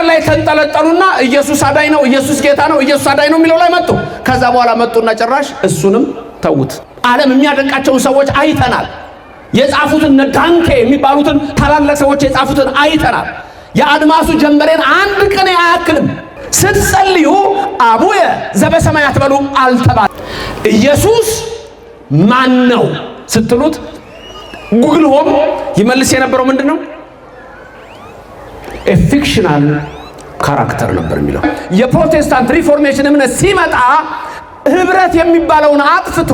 ነገር ላይ ተንጠለጠሉና ኢየሱስ አዳኝ ነው፣ ኢየሱስ ጌታ ነው፣ ኢየሱስ አዳኝ ነው የሚለው ላይ መጡ። ከዛ በኋላ መጡና ጭራሽ እሱንም ተውት። ዓለም የሚያደንቃቸውን ሰዎች አይተናል። የጻፉትን ዳንቴ የሚባሉትን ታላላቅ ሰዎች የጻፉትን አይተናል። የአድማሱ ጀንበሬን አንድ ቀን አያክልም። ስትጸልዩ አቡየ ዘበሰማያት በሉ አልተባለ። ኢየሱስ ማን ነው ስትሉት ጉግል ሆም ይመልስ የነበረው ምንድነው? ፊክሽናል ካራክተር ነበር የሚለው። የፕሮቴስታንት ሪፎርሜሽን እምነት ሲመጣ ህብረት የሚባለውን አጥፍቶ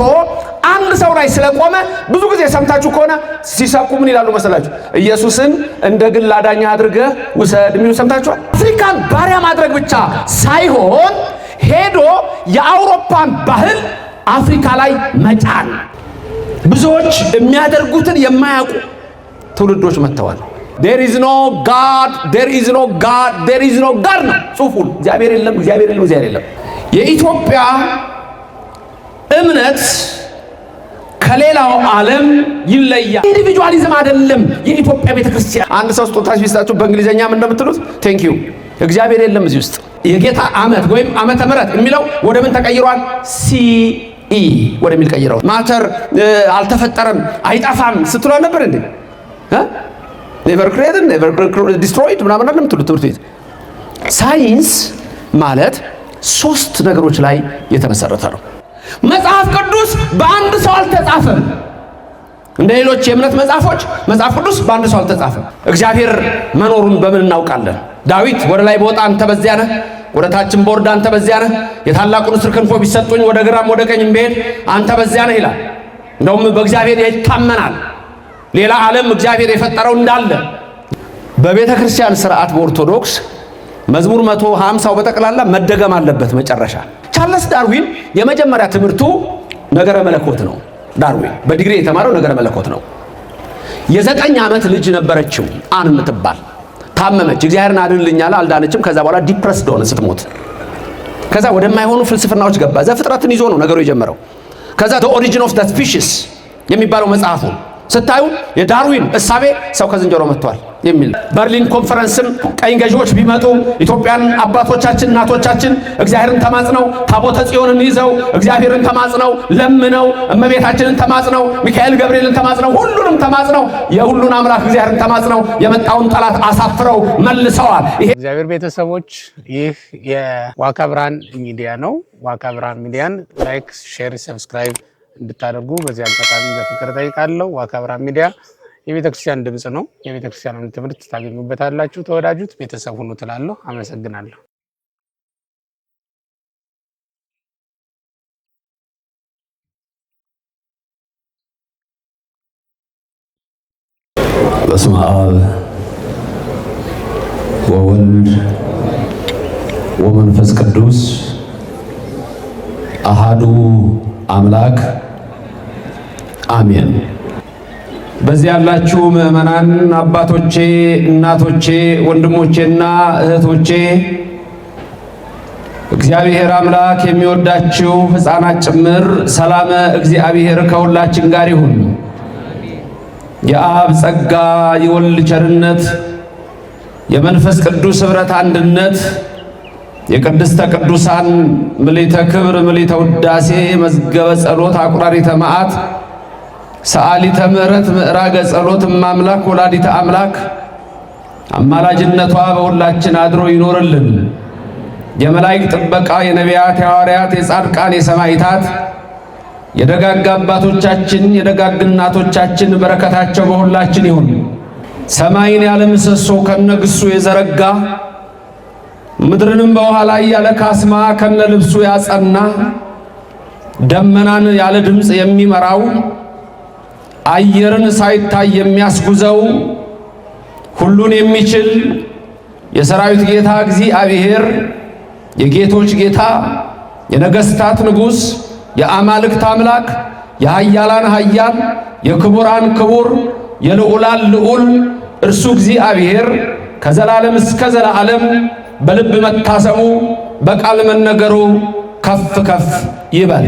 አንድ ሰው ላይ ስለቆመ ብዙ ጊዜ ሰምታችሁ ከሆነ ሲሰብኩ ምን ይላሉ መሰላችሁ? ኢየሱስን እንደ ግል አዳኛ አድርገህ ውሰድ የሚሉ ሰምታችኋል። አፍሪካን ባሪያ ማድረግ ብቻ ሳይሆን ሄዶ የአውሮፓን ባህል አፍሪካ ላይ መጫን፣ ብዙዎች የሚያደርጉትን የማያውቁ ትውልዶች መጥተዋል። there is no god there is no god there is no god ነው ጽሁፉ። እግዚአብሔር የለም፣ እግዚአብሔር የለም፣ እግዚአብሔር የለም። የኢትዮጵያ እምነት ከሌላው ዓለም ይለያል። ኢንዲቪጁዋሊዝም አይደለም የኢትዮጵያ ቤተክርስቲያን። አንድ ሰው ስጦታ ሲሰጣችሁ በእንግሊዘኛ ምን እንደምትሉት ቴንክ ዩ። እግዚአብሔር የለም እዚህ ውስጥ። የጌታ ዓመት ወይም ዓመተ ምሕረት የሚለው ወደ ምን ተቀይሯል? ሲኢ ወደሚል ቀይረው። ማተር አልተፈጠረም አይጠፋም ስትሉ ነበር እንዴ? ኔቨር ክሬትድ ኔቨር ዲስትሮይድ ምናምን አይደለም የምትሉት ትምህርት ቤት። ሳይንስ ማለት ሶስት ነገሮች ላይ የተመሰረተ ነው። መጽሐፍ ቅዱስ በአንድ ሰው አልተጻፈም። እንደ ሌሎች የእምነት መጽሐፎች መጽሐፍ ቅዱስ በአንድ ሰው አልተጻፈም። እግዚአብሔር መኖሩን በምን እናውቃለን? ዳዊት ወደ ላይ በወጣ አንተ በዚያ ነህ፣ ወደ ታችም በወርድ አንተ በዚያ ነህ፣ የታላቁን ንስር ክንፎች ቢሰጡኝ ወደ ግራም ወደ ቀኝም ብሄድ አንተ በዚያ ነህ ይላል። እንደውም በእግዚአብሔር ይታመናል። ሌላ ዓለም እግዚአብሔር የፈጠረው እንዳለ በቤተ ክርስቲያን ስርዓት በኦርቶዶክስ መዝሙር 150 በጠቅላላ መደገም አለበት። መጨረሻ ቻርልስ ዳርዊን የመጀመሪያ ትምህርቱ ነገረ መለኮት ነው። ዳርዊን በዲግሪ የተማረው ነገረ መለኮት ነው። የ9 ዓመት ልጅ ነበረችው አን የምትባል ታመመች። እግዚአብሔርን አድንልኛል አልዳነችም። ከዛ በኋላ ዲፕረስድ ሆነ ስትሞት። ከዛ ወደማይሆኑ ፍልስፍናዎች ገባ። ዘፍጥረትን ይዞ ነው ነገሩ የጀመረው። ከዛ the origin of the species የሚባለው መጽሐፉ ስታዩ የዳርዊን እሳቤ ሰው ከዝንጀሮ መጥቷል የሚል። በርሊን ኮንፈረንስም ቀኝ ገዢዎች ቢመጡ ኢትዮጵያን አባቶቻችን እናቶቻችን እግዚአብሔርን ተማጽነው ታቦተ ጽዮንን ይዘው እግዚአብሔርን ተማጽነው ለምነው እመቤታችንን ተማጽነው ሚካኤል ገብርኤልን ተማጽነው ሁሉንም ተማጽነው የሁሉን አምላክ እግዚአብሔርን ተማጽነው የመጣውን ጠላት አሳፍረው መልሰዋል። ይሄ እግዚአብሔር ቤተሰቦች፣ ይህ የዋካ ብርሃን ሚዲያ ነው። ዋካ ብርሃን ሚዲያን ላይክ፣ ሼር፣ ሰብስክራይብ እንድታደርጉ በዚህ አጋጣሚ በፍቅር ጠይቃለሁ። ዋካ ብርሃን ሚዲያ የቤተክርስቲያን ድምጽ ነው። የቤተክርስቲያንን ትምህርት ታገኙበታላችሁ። ተወዳጁት ቤተሰብ ሁኑ ትላለሁ። አመሰግናለሁ። በስመ አብ ወወልድ ወመንፈስ ቅዱስ አሃዱ አምላክ አሜን። በዚህ ያላችሁ ምዕመናን አባቶቼ፣ እናቶቼ፣ ወንድሞቼና እህቶቼ እግዚአብሔር አምላክ የሚወዳችሁ ሕፃናት ጭምር ሰላም እግዚአብሔር ከሁላችን ጋር ይሁን። የአብ ጸጋ የወልድ ቸርነት የመንፈስ ቅዱስ ኅብረት አንድነት የቅድስተ ቅዱሳን ምልዕተ ክብር ምልዕተ ውዳሴ መዝገበ ጸሎት አቁራሪተ መዓት ሰዓሊተ ምሕረት ምዕራገ ጸሎት እማምላክ ወላዲተ አምላክ አማላጅነቷ በሁላችን አድሮ ይኖርልን። የመላእክት ጥበቃ የነቢያት የሐዋርያት የጻድቃን የሰማዕታት የደጋግ አባቶቻችን የደጋግ እናቶቻችን በረከታቸው በሁላችን ይሁን። ሰማይን ያለ ምሰሶ ከነግሱ የዘረጋ ምድርንም በውሃ ላይ ያለ ካስማ ከነ ልብሱ ያጸና ደመናን ያለ ድምፅ የሚመራው አየርን ሳይታይ የሚያስጉዘው ሁሉን የሚችል የሰራዊት ጌታ እግዚአብሔር የጌቶች ጌታ የነገስታት ንጉሥ የአማልክት አምላክ የኃያላን ኃያል የክቡራን ክቡር የልዑላን ልዑል እርሱ እግዚአብሔር ከዘላለም እስከ ዘላለም በልብ መታሰቡ በቃል መነገሩ ከፍ ከፍ ይበል።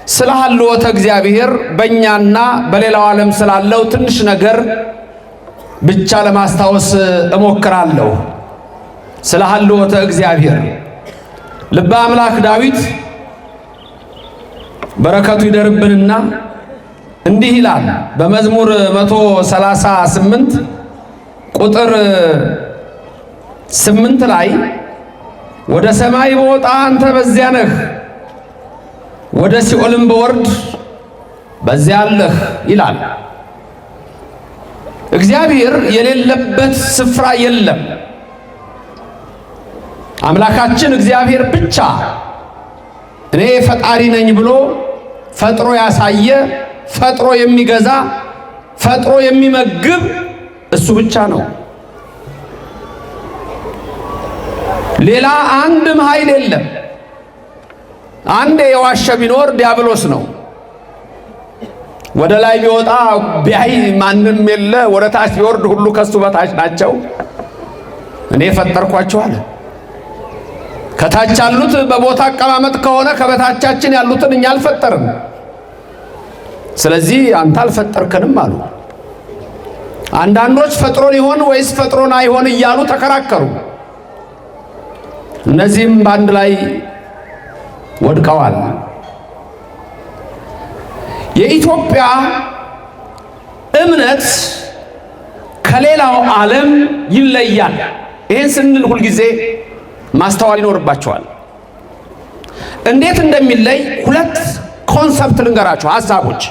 ስለ ሀልወተ እግዚአብሔር በእኛና በሌላው ዓለም ስላለው ትንሽ ነገር ብቻ ለማስታወስ እሞክራለሁ። ስለ ሀልወተ እግዚአብሔር ልበ አምላክ ዳዊት በረከቱ ይደርብንና እንዲህ ይላል በመዝሙር 138 ቁጥር 8 ላይ ወደ ሰማይ በወጣ አንተ በዚያ ነህ፣ ወደ ሲኦልም በወርድ በዚያ አለህ ይላል። እግዚአብሔር የሌለበት ስፍራ የለም። አምላካችን እግዚአብሔር ብቻ እኔ ፈጣሪ ነኝ ብሎ ፈጥሮ ያሳየ፣ ፈጥሮ የሚገዛ፣ ፈጥሮ የሚመግብ እሱ ብቻ ነው። ሌላ አንድም ኃይል የለም። አንድ የዋሸ ቢኖር ዲያብሎስ ነው። ወደ ላይ ቢወጣ ቢያይ ማንም የለ፣ ወደ ታች ቢወርድ ሁሉ ከሱ በታች ናቸው። እኔ ፈጠርኳቸው አለ። ከታች ያሉት በቦታ አቀማመጥ ከሆነ ከበታቻችን ያሉትን እኛ አልፈጠርም። ስለዚህ አንተ አልፈጠርከንም አሉ። አንዳንዶች ፈጥሮን ይሆን ወይስ ፈጥሮን አይሆን እያሉ ተከራከሩ። እነዚህም በአንድ ላይ ወድቀዋል። የኢትዮጵያ እምነት ከሌላው ዓለም ይለያል። ይህን ስንል ሁልጊዜ ማስተዋል ይኖርባቸዋል። እንዴት እንደሚለይ ሁለት ኮንሰፕት ልንገራችሁ፣ ሐሳቦች።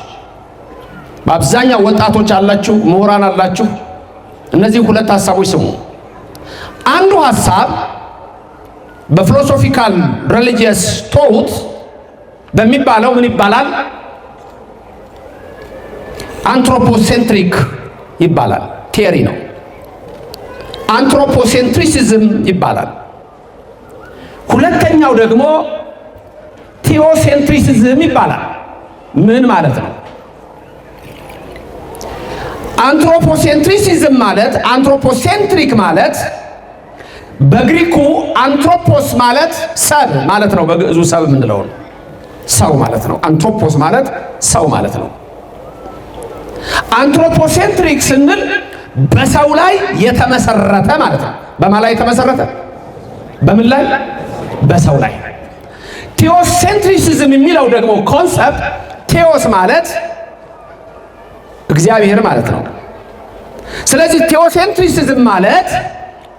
በአብዛኛው ወጣቶች አላችሁ፣ ምሁራን አላችሁ። እነዚህ ሁለት ሐሳቦች ስሙ። አንዱ ሐሳብ በፊሎሶፊካል ሪሊጂየስ ቶት በሚባለው ምን ይባላል? አንትሮፖሴንትሪክ ይባላል። ቲዮሪ ነው። አንትሮፖሴንትሪሲዝም ይባላል። ሁለተኛው ደግሞ ቲዮሴንትሪሲዝም ይባላል። ምን ማለት ነው? አንትሮፖሴንትሪሲዝም ማለት አንትሮፖሴንትሪክ ማለት በግሪኩ አንትሮፖስ ማለት ሰብ ማለት ነው። በግዕዙ ሰብ የምንለው ሰው ማለት ነው። አንትሮፖስ ማለት ሰው ማለት ነው። አንትሮፖሴንትሪክ ስንል በሰው ላይ የተመሰረተ ማለት ነው። በማን ላይ የተመሰረተ? በምን ላይ? በሰው ላይ። ቲዮሴንትሪሲዝም የሚለው ደግሞ ኮንሰፕት ቴዎስ ማለት እግዚአብሔር ማለት ነው። ስለዚህ ቲዮሴንትሪሲዝም ማለት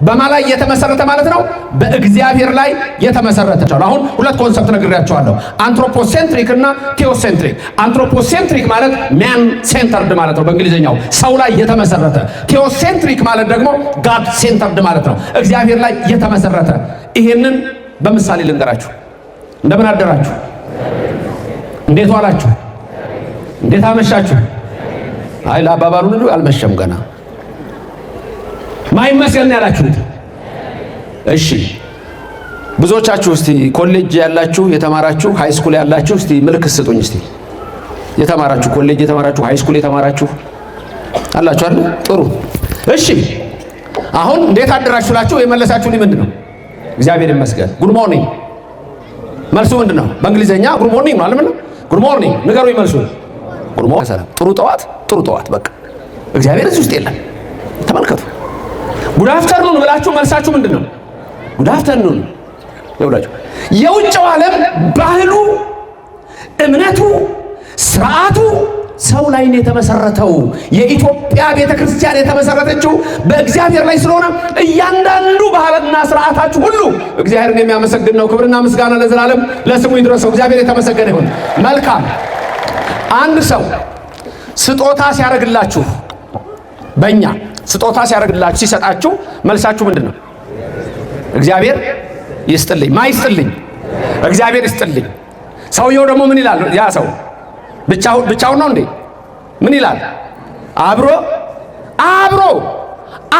በማን ላይ የተመሰረተ ማለት ነው? በእግዚአብሔር ላይ የተመሰረተ። አሁን ሁለት ኮንሰፕት ነግሬያቸዋለሁ፣ አንትሮፖሴንትሪክ እና ቲዮሴንትሪክ። አንትሮፖሴንትሪክ ማለት ማን ሴንተርድ ማለት ነው በእንግሊዝኛው፣ ሰው ላይ የተመሰረተ። ቲዮሴንትሪክ ማለት ደግሞ ጋድ ሴንተርድ ማለት ነው፣ እግዚአብሔር ላይ የተመሰረተ። ይሄንን በምሳሌ ልንገራችሁ። እንደምን አደራችሁ? እንዴት ዋላችሁ? እንዴት አመሻችሁ? አይ ለአባባሉ ሁሉ አልመሸም ገና ማይመስገን ያላችሁት። እሺ ብዙዎቻችሁ እስቲ ኮሌጅ ያላችሁ የተማራችሁ፣ ሃይ ስኩል ያላችሁ እስቲ ምልክት ስጡኝ። እስቲ የተማራችሁ ኮሌጅ የተማራችሁ ሃይ ስኩል የተማራችሁ አላችሁ አይደል? ጥሩ። እሺ አሁን እንዴት አደራችሁ ላችሁ የመለሳችሁልኝ ምንድን ነው? እግዚአብሔር ይመስገን። ጉድ ሞርኒንግ። መልሱ ምንድን ነው? በእንግሊዘኛ ጉድ ሞርኒንግ ነው አይደል? ጉድ ሞርኒንግ ንገሩኝ መልሱ። ጉድ ሞርኒንግ። ጥሩ ጠዋት፣ ጥሩ ጠዋት። በቃ እግዚአብሔር እዚህ ውስጥ የለም። ተመልከቱ። ጉድ አፍተርኑን ብላችሁ መልሳችሁ ምንድን ነው? ጉድ አፍተርኑን ይብላችሁ። የውጭው ዓለም ባህሉ፣ እምነቱ፣ ስርዓቱ ሰው ላይ ነው የተመሰረተው። የኢትዮጵያ ቤተክርስቲያን የተመሰረተችው በእግዚአብሔር ላይ ስለሆነ እያንዳንዱ ባህልና ስርዓታችሁ ሁሉ እግዚአብሔርን የሚያመሰግን ነው። ክብርና ምስጋና ለዘላለም ለስሙ ይድረሰው። እግዚአብሔር የተመሰገነ ይሁን። መልካም። አንድ ሰው ስጦታ ሲያደርግላችሁ፣ በእኛ ስጦታ ሲያደርግላችሁ ሲሰጣችሁ መልሳችሁ ምንድን ነው? እግዚአብሔር ይስጥልኝ። ማይስጥልኝ እግዚአብሔር ይስጥልኝ። ሰውየው ደግሞ ምን ይላል? ያ ሰው ብቻውን ነው እንዴ? ምን ይላል?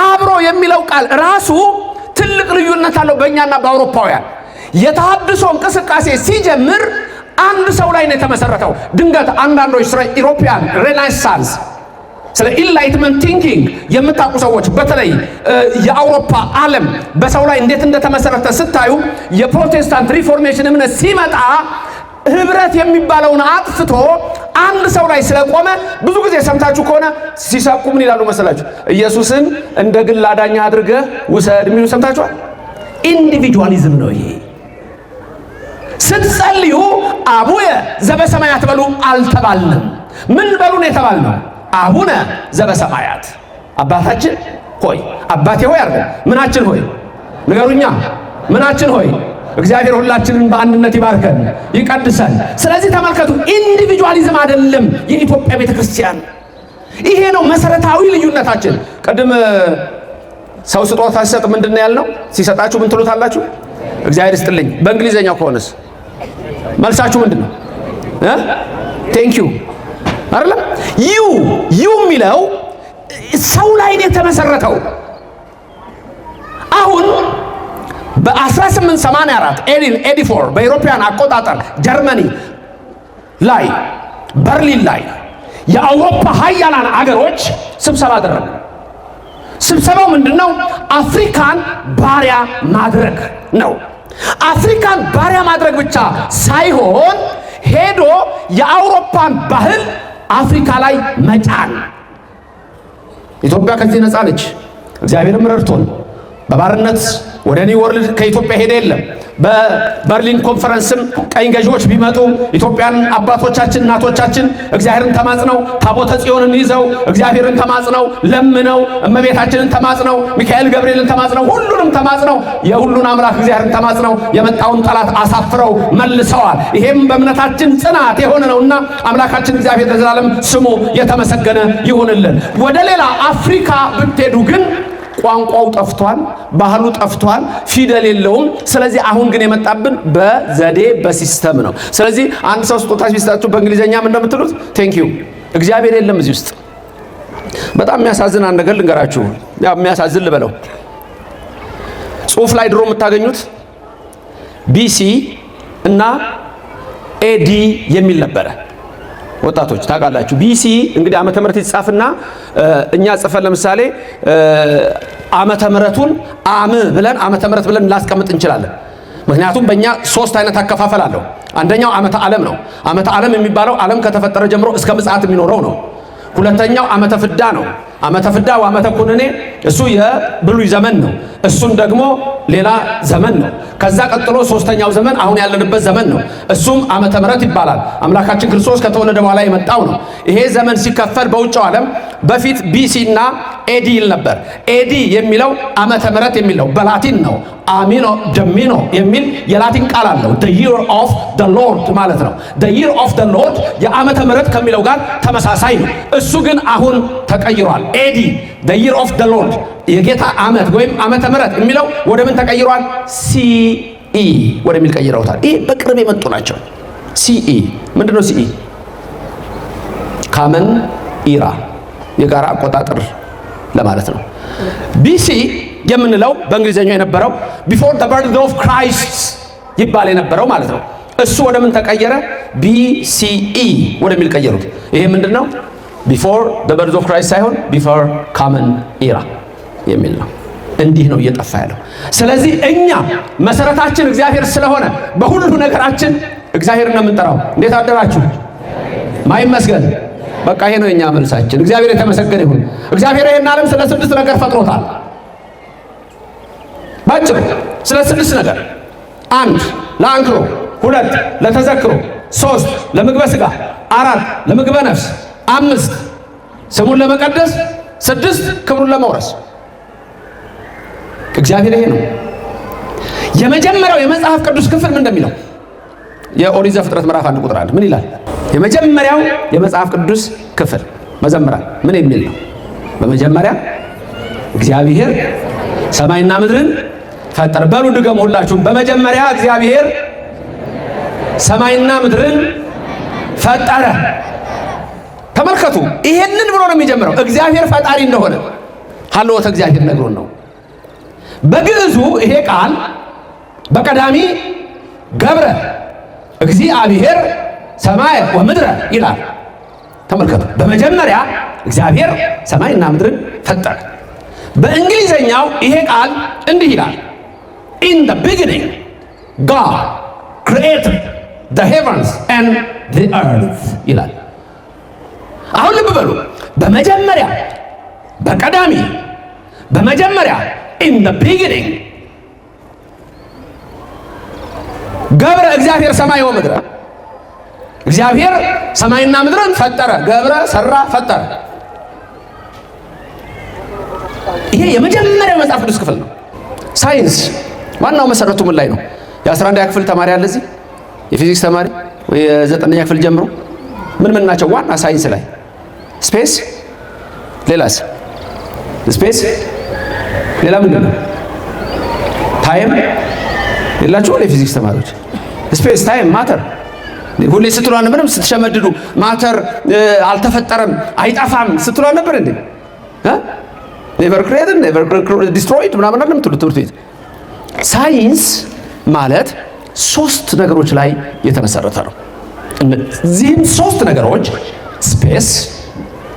አብሮ የሚለው ቃል ራሱ ትልቅ ልዩነት አለው በእኛና በአውሮፓውያን። የተሐድሶ እንቅስቃሴ ሲጀምር አንድ ሰው ላይ ነው የተመሰረተው። ድንገት አንዳንዶች ስለ ኢሮፒያን ሬኔሳንስ ስለ ኢንላይትመንት ቲንኪንግ የምታውቁ ሰዎች በተለይ የአውሮፓ ዓለም በሰው ላይ እንዴት እንደተመሰረተ ስታዩ የፕሮቴስታንት ሪፎርሜሽን እምነት ሲመጣ ህብረት የሚባለውን አጥፍቶ አንድ ሰው ላይ ስለቆመ ብዙ ጊዜ ሰምታችሁ ከሆነ ሲሰብኩ ምን ይላሉ መሰላችሁ? ኢየሱስን እንደ ግል አዳኛ አድርገህ ውሰድ የሚሉ ሰምታችኋል። ኢንዲቪጁዋሊዝም ነው ይሄ። ስትጸልዩ አቡየ ዘበሰማያት በሉ አልተባልንም። ምን በሉ ነው የተባልነው? አቡነ ዘበሰማያት፣ አባታችን ሆይ። አባቴ ሆይ አርገ ምናችን ሆይ ንገሩኛ፣ ምናችን ሆይ። እግዚአብሔር ሁላችንን በአንድነት ይባርከን ይቀድሰን። ስለዚህ ተመልከቱ፣ ኢንዲቪጁዋሊዝም አይደለም የኢትዮጵያ ቤተክርስቲያን። ይሄ ነው መሰረታዊ ልዩነታችን። ቅድም ሰው ስጦታ ሲሰጥ ምንድነው ያልነው? ሲሰጣችሁ ምን ትሉታላችሁ? እግዚአብሔር ይስጥልኝ። በእንግሊዘኛው ከሆነስ መልሳችሁ ምንድነው? ቴንክ ዩ አይደለም? ዩ የሚለው ሰው ላይ ነው የተመሰረተው። አሁን በ1884 84 በኢሮፒያን አቆጣጠር ጀርመኒ ላይ በርሊን ላይ የአውሮፓ ሀያላን አገሮች ስብሰባ አደረጉ። ስብሰባው ምንድነው? አፍሪካን ባሪያ ማድረግ ነው። አፍሪካን ባሪያ ማድረግ ብቻ ሳይሆን ሄዶ የአውሮፓን ባህል አፍሪካ ላይ መጫን። ኢትዮጵያ ከዚህ ነፃ ነች። እግዚአብሔርም ረድቶን በባርነት ወደ ኒው ወርልድ ከኢትዮጵያ ሄደ የለም። በበርሊን ኮንፈረንስም ቀኝ ገዢዎች ቢመጡ ኢትዮጵያን አባቶቻችን እናቶቻችን እግዚአብሔርን ተማጽነው ታቦተ ጽዮንን ይዘው እግዚአብሔርን ተማጽነው ለምነው እመቤታችንን ተማጽነው ሚካኤል ገብርኤልን ተማጽነው ሁሉንም ተማጽነው የሁሉን አምላክ እግዚአብሔርን ተማጽነው የመጣውን ጠላት አሳፍረው መልሰዋል። ይሄም በእምነታችን ጽናት የሆነ ነውና አምላካችን እግዚአብሔር ለዘላለም ስሙ የተመሰገነ ይሁንልን። ወደ ሌላ አፍሪካ ብትሄዱ ግን ቋንቋው ጠፍቷል፣ ባህሉ ጠፍቷል፣ ፊደል የለውም። ስለዚህ አሁን ግን የመጣብን በዘዴ በሲስተም ነው። ስለዚህ አንድ ሰው ስጦታ ሲሰጣችሁ በእንግሊዘኛም እንደምትሉት ቴንክ ዩ። እግዚአብሔር የለም እዚህ ውስጥ። በጣም የሚያሳዝን አንድ ነገር ልንገራችሁ። ያው የሚያሳዝን ልበለው። ጽሁፍ ላይ ድሮ የምታገኙት ቢሲ እና ኤዲ የሚል ነበረ። ወጣቶች ታውቃላችሁ። ቢሲ እንግዲህ ዓመተ ምህረት ይጻፍና እኛ ጽፈን ለምሳሌ ዓመተ ምህረቱን አም ብለን ዓመተ ምህረት ብለን ላስቀምጥ እንችላለን። ምክንያቱም በእኛ 3 አይነት አከፋፈል አለው። አንደኛው ዓመተ ዓለም ነው። ዓመተ ዓለም የሚባለው ዓለም ከተፈጠረ ጀምሮ እስከ ምጽአት የሚኖረው ነው። ሁለተኛው ዓመተ ፍዳ ነው። ዓመተ ፍዳ ወዓመተ ኩነኔ እሱ የብሉይ ዘመን ነው። እሱን ደግሞ ሌላ ዘመን ነው። ከዛ ቀጥሎ 3ኛው ዘመን አሁን ያለንበት ዘመን ነው። እሱም ዓመተ ምህረት ይባላል። አምላካችን ክርስቶስ ከተወለደ በኋላ የመጣው ነው። ይሄ ዘመን ሲከፈል በውጭው ዓለም በፊት ቢሲ እና ኤዲ ይል ነበር። ኤዲ የሚለው ዓመተ ምህረት የሚለው በላቲን ነው። አሚኖ ዶሚኖ የሚል የላቲን ቃል አለው። the year of the lord ማለት ነው። the year of the lord የዓመተ ምህረት ከሚለው ጋር ተመሳሳይ ነው። እሱ ግን አሁን ተቀይሯል። ኤዲ the year of the lord የጌታ ዓመት ወይም ዓመተ ምህረት የሚለው ወደ ምን ተቀይሯል? ሲኢ ወደሚል ቀይረውታል። ይሄ በቅርብ የመጡ ናቸው። ሲኢ ምንድነው? ሲኢ ካመን ኢራ የጋራ አቆጣጠር ለማለት ነው። ቢሲ የምንለው በእንግሊዘኛው የነበረው ቢፎር the birth of Christ ይባል የነበረው ማለት ነው። እሱ ወደ ምን ተቀየረ? ቢሲኢ ወደሚል ቀየሩት። ይሄ ምንድነው? ቢፎር the birth of Christ ሳይሆን ቢፎር ካመን ኢራ የሚል ነው። እንዲህ ነው እየጠፋ ያለው። ስለዚህ እኛ መሰረታችን እግዚአብሔር ስለሆነ በሁሉ ነገራችን እግዚአብሔርን ነው የምንጠራው። እንዴት አደራችሁ? ማይመስገን በቃ ይሄ ነው የኛ መልሳችን። እግዚአብሔር የተመሰገነ ይሁን። እግዚአብሔር ይሄን ዓለም ስለ 6 ነገር ፈጥሮታል። ባጭሩ ስለ 6 ነገር፣ 1 ለአንክሮ፣ 2 ለተዘክሮ፣ 3 ለምግበ ሥጋ፣ 4 ለምግበ ነፍስ፣ 5 ስሙን ለመቀደስ፣ 6 ክብሩን ለመውረስ። እግዚአብሔር ይሄ ነው። የመጀመሪያው የመጽሐፍ ቅዱስ ክፍል ምን እንደሚለው የኦሪት ዘፍጥረት ምዕራፍ 1 ቁጥር 1 ምን ይላል? የመጀመሪያው የመጽሐፍ ቅዱስ ክፍል መዘምራን ምን የሚል ነው? በመጀመሪያ እግዚአብሔር ሰማይና ምድርን ፈጠረ። በሉ ድገሙ ሁላችሁም። በመጀመሪያ እግዚአብሔር ሰማይና ምድርን ፈጠረ። ተመልከቱ፣ ይሄንን ብሎ ነው የሚጀምረው። እግዚአብሔር ፈጣሪ እንደሆነ ሀልወተ እግዚአብሔር ነግሮን ነው። በግዕዙ ይሄ ቃል በቀዳሚ ገብረ እግዚአብሔር ሰማይ ወምድረ ይላል። ተመልከቱ፣ በመጀመሪያ እግዚአብሔር ሰማይና ምድርን ፈጠረ። በእንግሊዘኛው ይሄ ቃል እንዲህ ይላል in the beginning God created the heavens and the earth ይላል። አሁን ልብ በሉ፣ በመጀመሪያ በቀዳሚ በመጀመሪያ in the beginning ገብረ እግዚአብሔር ሰማይ ወምድረ፣ እግዚአብሔር ሰማይና ምድርን ፈጠረ። ገብረ ሰራ፣ ፈጠረ። ይሄ የመጀመሪያው መጽሐፍ ቅዱስ ክፍል ነው። ሳይንስ ዋናው መሰረቱ ምን ላይ ነው? የ11ኛ ክፍል ተማሪ አለ እዚህ? የፊዚክስ ተማሪ ወይ የ9ኛ ክፍል ጀምሮ ምን ናቸው ዋና ሳይንስ ላይ? ስፔስ፣ ሌላስ? ስፔስ፣ ሌላ ምንድን ነው? ታይም የላችሁ? የፊዚክስ ተማሪዎች ስፔስ፣ ታይም፣ ማተር ሁሌ ስትሉ አልነበረም? ስትሸመድዱ ማተር አልተፈጠረም አይጠፋም ስትሉ አልነበር እንዴ? ኔቨር ክሬትድ ኔቨር ዲስትሮይድ ምናምን አይደለም ትምህርት ቤት። ሳይንስ ማለት 3 ነገሮች ላይ የተመሰረተ ነው። እነዚህም 3 ነገሮች ስፔስ፣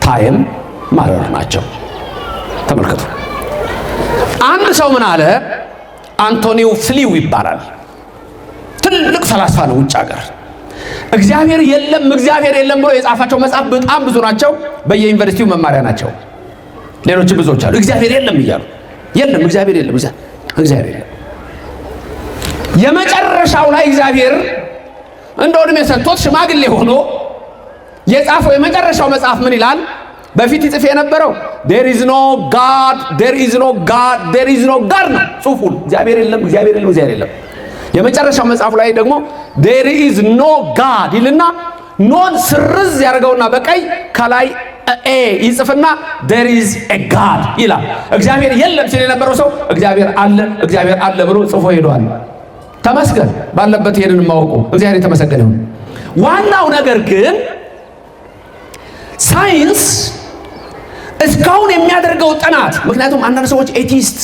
ታይም፣ ማተር ናቸው። ተመልከቱ። አንድ ሰው ምን አለ? አንቶኒዮ ፍሊው ይባላል። ትልቅ ፈላስፋ ነው፣ ውጭ ሀገር። እግዚአብሔር የለም ብሎ የጻፋቸው መጽሐፍ በጣም ብዙ ናቸው። በየዩኒቨርሲቲው መማሪያ ናቸው። ሌሎችም ብዙዎች አሉ እግዚአብሔር የለም እያሉ። እግዚአብሔር የለም። የመጨረሻው ላይ እግዚአብሔር እንደው ዕድሜ ሰጥቶት ሽማግሌ ሆኖ የጻፈው የመጨረሻው መጽሐፍ ምን ይላል? በፊት ይጽፍ የነበረው there is no God ነው ጽሑፉ። እግዚአብሔር የለም። የመጨረሻው መጽሐፉ ላይ ደግሞ there is no God ይልና ኖን ስርዝ ያደርገውና በቀይ ከላይ ይጽፍና there is a God ይላል። እግዚአብሔር የለም ሲል የነበረው ሰው እግዚአብሔር አለ ብሎ ጽፎ ሄዷል። ተመስገን ባለበት ይሄንን ማወቁ እግዚአብሔር የተመሰገነ ይሁን። ዋናው ነገር ግን ሳይንስ እስካሁን የሚያደርገው ጥናት፣ ምክንያቱም አንዳንድ ሰዎች ኤቲስት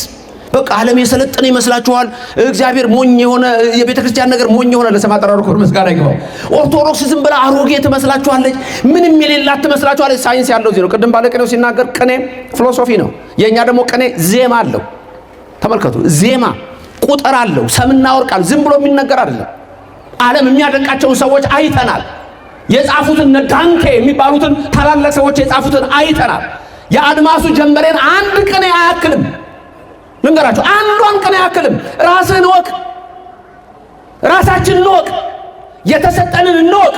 በቃ ዓለም የሰለጠነ ይመስላችኋል። እግዚአብሔር ሞኝ የሆነ የቤተ ክርስቲያን ነገር ሞኝ የሆነ ለስም አጠራሩ ክብር ምስጋና ይግባው። ኦርቶዶክስ ዝም ብላ አሮጌ ትመስላችኋለች፣ ምንም የሌላት ትመስላችኋለች። ሳይንስ ያለው እዚህ ነው። ቅድም ባለቅኔው ሲናገር ቅኔ ፊሎሶፊ ነው። የኛ ደግሞ ቅኔ ዜማ አለው። ተመልከቱ፣ ዜማ ቁጥር አለው። ሰምና ወርቅ አለው። ዝም ብሎ የሚነገር አይደለም። ዓለም የሚያደንቃቸውን ሰዎች አይተናል። የጻፉትን ዳንቴ የሚባሉትን ታላላቅ ሰዎች የጻፉትን አይተናል። የአድማሱ ጀንበሬን አንድ ቅኔ አያክልም። ልንገራችሁ፣ አንዷን ቅኔ አያክልም። ራስህን ወቅ፣ ራሳችንን እንወቅ፣ የተሰጠንን እንወቅ።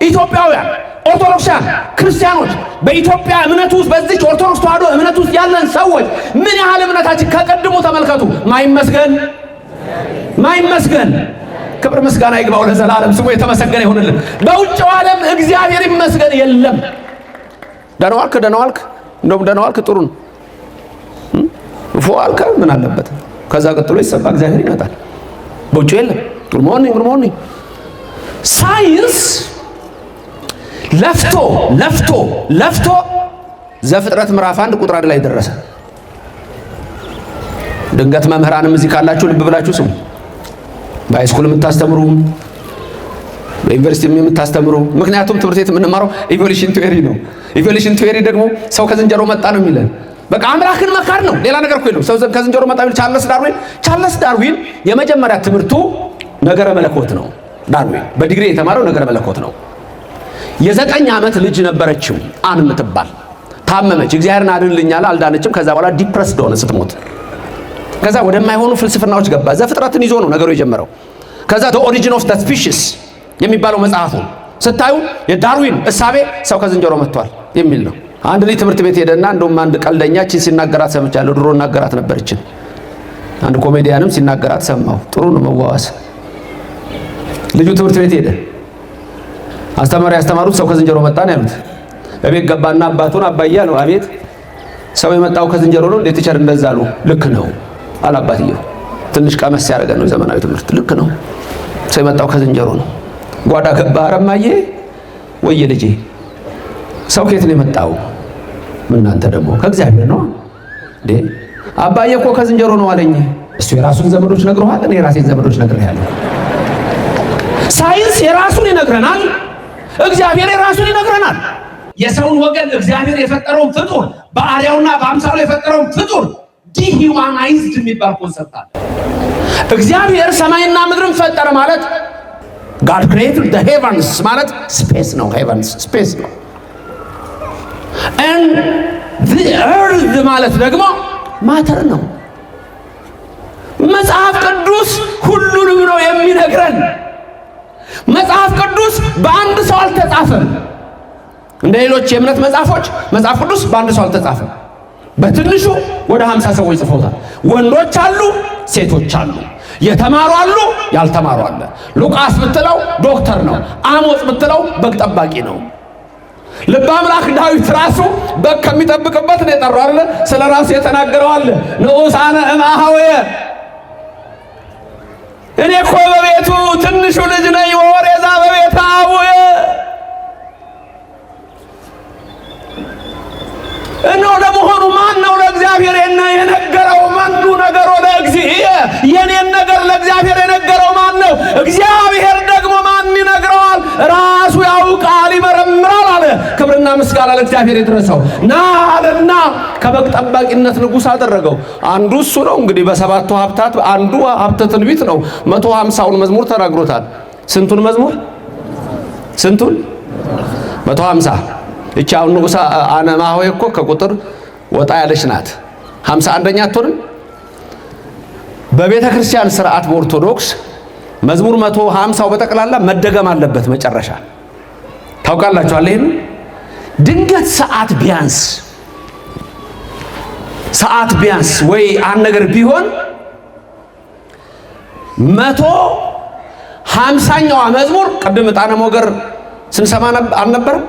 ኢትዮጵያውያን ኦርቶዶክሳውያን ክርስቲያኖች በኢትዮጵያ እምነት ውስጥ በዚች ኦርቶዶክስ ተዋሕዶ እምነት ውስጥ ያለን ሰዎች ምን ያህል እምነታችን ከቀድሞ ተመልከቱ። ማይመስገን ክብር ምስጋና ይግባው ለዘላለም ስሙ የተመሰገነ ይሁንልን። በውጭው ዓለም እግዚአብሔር ይመስገን የለም። ደህና ዋልክ እንደውም ደህና ዋልክ ጥሩ ነው። ፎአልከ ምን አለበት? ከዛ ቀጥሎ ይሰባ እግዚአብሔር ይመጣል። በውጭው የለም። ጉድ ሞርኒንግ ሳይንስ ለፍቶ ዘፍጥረት ምዕራፍ 1 ቁጥር 1 ላይ ደረሰ። ድንገት መምህራንም እዚህ ካላችሁ ልብ ብላችሁ ስሙ። በሃይስኩል የምታስተምሩ፣ በዩኒቨርሲቲ የምታስተምሩ፣ ምክንያቱም ትምህርት ቤት የምንማረው ኢቮሉሽን ቲዮሪ ነው። ኢቮሉሽን ቲዮሪ ደግሞ ሰው ከዝንጀሮ መጣ ነው የሚለን። በቃ አምላክን መካድ ነው፣ ሌላ ነገር እኮ የለም። ሰው ከዝንጀሮ መጣ ቢል ቻርለስ ዳርዊን የመጀመሪያ ትምህርቱ ነገረ መለኮት ነው። ዳርዊን በዲግሪ የተማረው ነገረ መለኮት ነው። የ9 ዓመት ልጅ ነበረችው አን የምትባል ታመመች። እግዚአብሔርን አድንልኛል አልዳነችም። ከዛ በኋላ ዲፕረስድ ሆነ ስትሞት። ከዛ ወደማይሆኑ ፍልስፍናዎች ገባ። ዘፍጥረትን ይዞ ነው ነገሩ የጀመረው። ከዛ the origin of the species የሚባለው መጽሐፉ ስታዩ የዳርዊን እሳቤ ሰው ከዝንጀሮ መጥቷል የሚል ነው። አንድ ልጅ ትምህርት ቤት ሄደና እንደውም አንድ ቀልደኛችን ሲናገራት ሰምቻለሁ። ድሮ እናገራት ነበርችን። አንድ ኮሜዲያንም ሲናገራት ሰማሁ። ጥሩ ነው መዋዋስ። ልጁ ትምህርት ቤት ሄደ። አስተማሪ ያስተማሩት ሰው ከዝንጀሮ መጣ ነው ያሉት። በቤት ገባና አባቱን አባዬ አለው። አቤት ሰው የመጣው ከዝንጀሮ ነው እንዴት ቲቸር እንደዛ አሉ? ልክ ነው አለ አባትየው። ትንሽ ቀመስ ያደረገ ነው ዘመናዊ ትምህርት። ልክ ነው ሰው የመጣው ከዝንጀሮ ነው። ጓዳ ገባ። አረማዬ ወየ ልጄ ሰው ከየት ነው የመጣው? ምን እናንተ ደግሞ ከእግዚአብሔር ነው እንዴ? አባዬ እኮ ከዝንጀሮ ነው አለኝ። እሱ የራሱን ዘመዶች ነግረዋል፣ እኔ የራሴን ዘመዶች ነግሬሃለሁ። ሳይንስ የራሱን ይነግረናል፣ እግዚአብሔር የራሱን ይነግረናል። የሰውን ወገን እግዚአብሔር የፈጠረውን ፍጡር በአርአያውና በአምሳሉ የፈጠረውን ፍጡር ዲሂውማናይዝድ የሚባል ኮንሰፕት አለ። እግዚአብሔር ሰማይና ምድርን ፈጠረ ማለት God created the heavens ማለት ስፔስ ነው። heavens ስፔስ ነው። and the earth ማለት ደግሞ ማተር ነው። መጽሐፍ ቅዱስ ሁሉንም ነው የሚነግረን። መጽሐፍ ቅዱስ በአንድ ሰው አልተጻፈም። እንደ ሌሎች የእምነት መጽሐፎች መጽሐፍ ቅዱስ በአንድ ሰው አልተጻፈም። በትንሹ ወደ 50 ሰዎች ጽፈውታል። ወንዶች አሉ፣ ሴቶች አሉ፣ የተማሩ አሉ፣ ያልተማሩ አለ። ሉቃስ ብትለው ዶክተር ነው። አሞጽ ብትለው በግ ጠባቂ ነው። ልበ አምላክ ዳዊት ራሱ በግ ከሚጠብቅበት ነው የጠራው አይደል? ስለ ራሱ የተናገረው አለ። ንዑሳነ እምአኀውየ እኔ እኮ በቤቱ ትንሹ ልጅ ነኝ። ወወሬዛ በቤተ አቡየ እነሆ ለመሆኑ ማን ነው ለእግዚአብሔር የነገረው? ማኑ ነገሮ ለእግዚእየ የኔን ነገር ለእግዚአብሔር የነገረው ማን ነው? እግዚአብሔር ደግሞ ማን ይነግረዋል? ራሱ ያውቃል፣ ይመረምራል አለ። ክብርና ምስጋና ለእግዚአብሔር ይድረሰው። ና አለና ከበግ ጠባቂነት ንጉሥ አደረገው። አንዱ እሱ ነው እንግዲህ በሰባቱ ሀብታት አንዱ ሀብተ ትንቢት ነው። 150ውን መዝሙር ተናግሮታል። ስንቱን መዝሙር? ስንቱን? 150። እቺ አሁን ንጉሥ እምአኀውየ እኮ ከቁጥር ወጣ ያለች ናት። 51ኛ አትሆንም? በቤተ ክርስቲያን ስርዓት በኦርቶዶክስ መዝሙር 150ው በጠቅላላ መደገም አለበት መጨረሻ። ታውቃላችሁ አለ። ይሄን ድንገት ሰዓት ቢያንስ ወይ አንድ ነገር ቢሆን 150ኛዋ መዝሙር ቅድም ዕጣነ ሞገር ስንሰማ አልነበረም?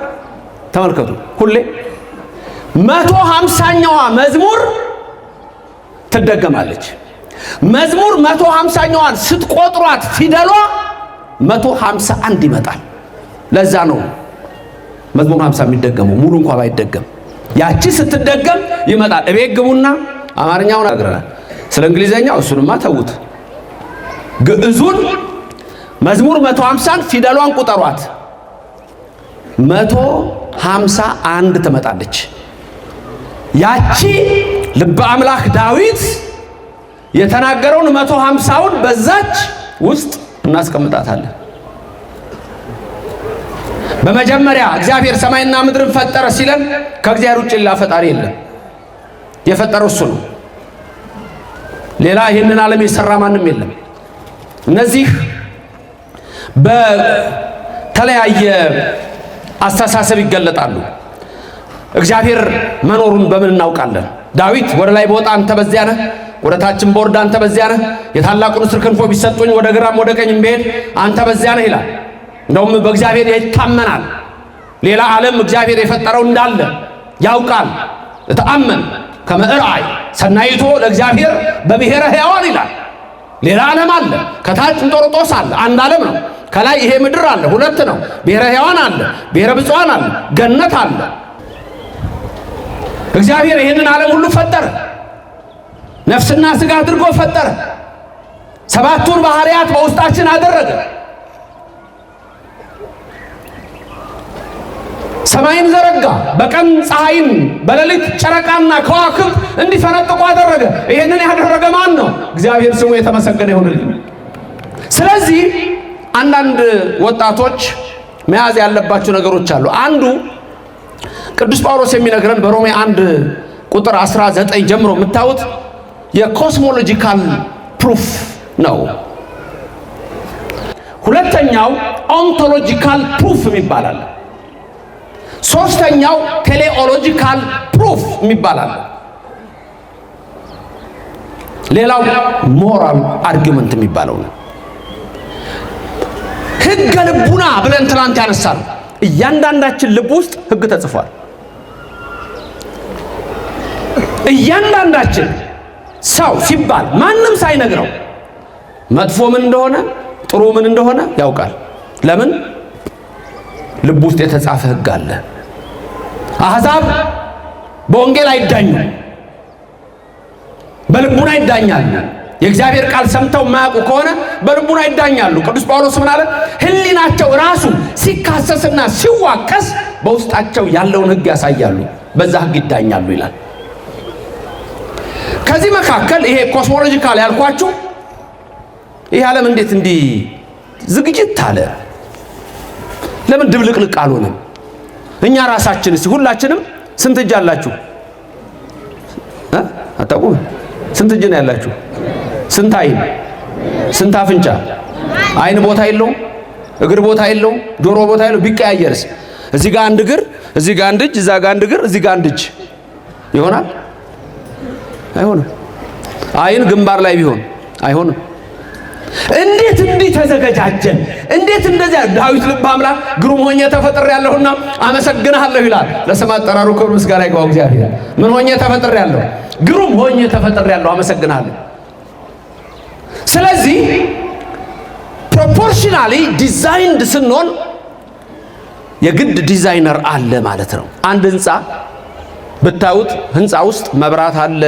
ተመልከቱ። ሁሌ 150ኛዋ መዝሙር ትደገማለች። መዝሙር 150ኛዋን ስትቆጥሯት ፊደሏ 151 ይመጣል። ለዛ ነው መዝሙር 50 የሚደገመው ሙሉ እንኳን ባይደገም ያቺ ስትደገም ይመጣል። እቤት ግቡና አማርኛውን አግረናል። ስለ እንግሊዘኛው እሱንማ ተውት። ግዕዙን መዝሙር 150ን ፊደሏን ቁጠሯት 151 ትመጣለች። ያቺ ልበ አምላክ ዳዊት የተናገረውን 150ውን በዛች ውስጥ እናስቀምጣታለን። በመጀመሪያ እግዚአብሔር ሰማይና ምድርን ፈጠረ ሲለን ከእግዚአብሔር ውጭ ሌላ ፈጣሪ የለም። የፈጠረው እሱ ነው። ሌላ ይህንን ዓለም የሰራ ማንም የለም። እነዚህ በተለያየ አስተሳሰብ ይገለጣሉ። እግዚአብሔር መኖሩን በምን እናውቃለን? ዳዊት ወደ ላይ በወጣ አንተ በዚያ ነህ፣ ወደ ታችም በወርድ አንተ በዚያ ነህ፣ የታላቁን ንስር ክንፎች ቢሰጡኝ ወደ ግራም ወደ ቀኝም ብሄድ አንተ በዚያ ነህ ይላል። እንደውም በእግዚአብሔር ይታመናል። ሌላ ዓለም እግዚአብሔር የፈጠረው እንዳለ ያውቃል። እተአመን ከመ እርአይ ሰናይቶ ለእግዚአብሔር በብሔረ ሕያዋን ይላል። ሌላ ዓለም አለ። ከታች እንጦርጦስ አለ፣ አንድ ዓለም ነው። ከላይ ይሄ ምድር አለ፣ ሁለት ነው። ብሔረ ሕያዋን አለ፣ ብሔረ ብፁዓን አለ፣ ገነት አለ። እግዚአብሔር ይህንን ዓለም ሁሉ ፈጠረ። ነፍስና ሥጋ አድርጎ ፈጠረ። ሰባቱን ባህሪያት በውስጣችን አደረገ። ሰማይን ዘረጋ። በቀን ፀሐይን፣ በሌሊት ጨረቃና ከዋክብት እንዲፈነጥቁ አደረገ። ይህንን ያደረገ ማን ነው? እግዚአብሔር ስሙ የተመሰገነ ይሁንልን። ስለዚህ አንዳንድ ወጣቶች መያዝ ያለባቸው ነገሮች አሉ። አንዱ ቅዱስ ጳውሎስ የሚነግረን በሮሜ 1 ቁጥር 19 ጀምሮ የምታዩት የኮስሞሎጂካል ፕሩፍ ነው። ሁለተኛው ኦንቶሎጂካል ፕሩፍ ይባላል። ሶስተኛው ቴሌኦሎጂካል ፕሩፍ ይባላል። ሌላው ሞራል አርጊመንት የሚባለው ነው። ሕገ ልቡና ብለን ትናንት ያነሳል። እያንዳንዳችን ልብ ውስጥ ሕግ ተጽፏል። እያንዳንዳችን ሰው ሲባል ማንም ሳይነግረው መጥፎ ምን እንደሆነ ጥሩ ምን እንደሆነ ያውቃል። ለምን? ልብ ውስጥ የተጻፈ ሕግ አለ። አሕዛብ በወንጌል አይዳኙም፣ በልቡና ይዳኛሉ። የእግዚአብሔር ቃል ሰምተው የማያውቁ ከሆነ በልቡና ይዳኛሉ። ቅዱስ ጳውሎስ ምን አለ? ሕሊናቸው ራሱ ሲካሰስና ሲዋቀስ በውስጣቸው ያለውን ሕግ ያሳያሉ፣ በዛ ሕግ ይዳኛሉ ይላል። ከዚህ መካከል ይሄ ኮስሞሎጂካል ያልኳችሁ ይሄ ዓለም እንዴት እንዲህ ዝግጅት አለ? ለምን ድብልቅልቅ አልሆነም? እኛ ራሳችን እስቲ ሁላችንም ስንት እጅ አላችሁ? አታውቁም? ስንት እጅ ነው ያላችሁ? ስንት አይን? ስንት አፍንጫ? አይን ቦታ የለውም? እግር ቦታ የለው፣ ጆሮ ቦታ የለው። ቢቀያየርስ እዚህ ጋር አንድ እግር፣ እዚህ ጋር አንድ እጅ፣ እዛ ጋር አንድ እግር፣ እዚህ ጋር አንድ እጅ ይሆናል? አይሆንም። አይን ግንባር ላይ ቢሆን አይሆንም። እንዴት እንዲህ ተዘገጃጀን? እንዴት እንደዚያ? ዳዊት ልበ አምላክ ግሩም ሆኜ ተፈጥሬያለሁና አመሰግንሃለሁ ይላል። ለስም አጠራሩ ክብር ምስጋና ይግባው እግዚአብሔር። ምን ሆኜ ተፈጥሬያለሁ? ግሩም ሆኜ ተፈጥሬያለሁ፣ አመሰግንሃለሁ። ስለዚህ ፕሮፖርሽናሊ ዲዛይንድ ስንሆን የግድ ዲዛይነር አለ ማለት ነው። አንድ ህንፃ ብታዩት ህንፃ ውስጥ መብራት አለ፣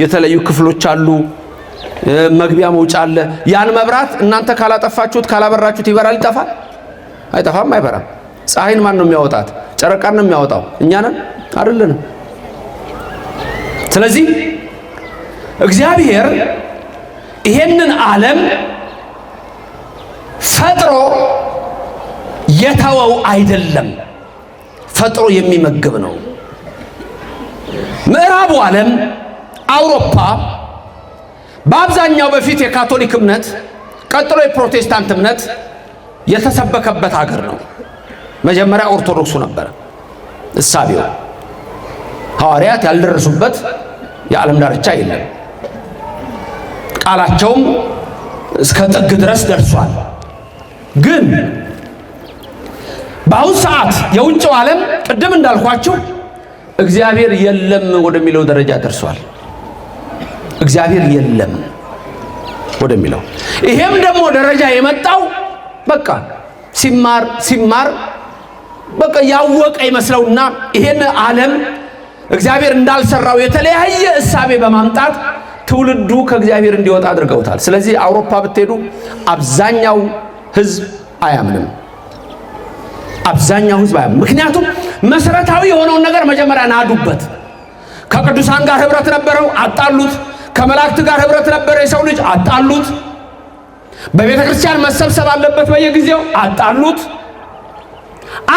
የተለዩ ክፍሎች አሉ፣ መግቢያ መውጫ አለ። ያን መብራት እናንተ ካላጠፋችሁት ካላበራችሁት ይበራል? ይጠፋል? አይጠፋም፣ አይበራም። ፀሐይን ማን ነው የሚያወጣት? ጨረቃን ነው የሚያወጣው? እኛ ነን አይደለንም? ስለዚህ እግዚአብሔር ይሄንን ዓለም ፈጥሮ የተወው አይደለም፣ ፈጥሮ የሚመግብ ነው። ምዕራቡ ዓለም አውሮፓ በአብዛኛው በፊት የካቶሊክ እምነት ቀጥሎ የፕሮቴስታንት እምነት የተሰበከበት ሀገር ነው። መጀመሪያ ኦርቶዶክሱ ነበረ እሳቤው። ሐዋርያት ያልደረሱበት የዓለም ዳርቻ የለም። ቃላቸውም እስከ ጥግ ድረስ ደርሷል። ግን በአሁኑ ሰዓት የውጭው ዓለም ቅድም እንዳልኳችሁ እግዚአብሔር የለም ወደሚለው ደረጃ ደርሷል። እግዚአብሔር የለም ወደሚለው። ይሄም ደግሞ ደረጃ የመጣው በቃ ሲማር በቃ ያወቀ ይመስለውና ይሄን ዓለም እግዚአብሔር እንዳልሰራው የተለያየ እሳቤ በማምጣት ትውልዱ ከእግዚአብሔር እንዲወጣ አድርገውታል። ስለዚህ አውሮፓ ብትሄዱ አብዛኛው ህዝብ አያምንም። አብዛኛው ህዝብ አያምንም። ምክንያቱም መሰረታዊ የሆነውን ነገር መጀመሪያ ናዱበት። ከቅዱሳን ጋር ህብረት ነበረው፣ አጣሉት። ከመላእክት ጋር ህብረት ነበረ የሰው ልጅ፣ አጣሉት። በቤተ ክርስቲያን መሰብሰብ አለበት በየጊዜው፣ አጣሉት።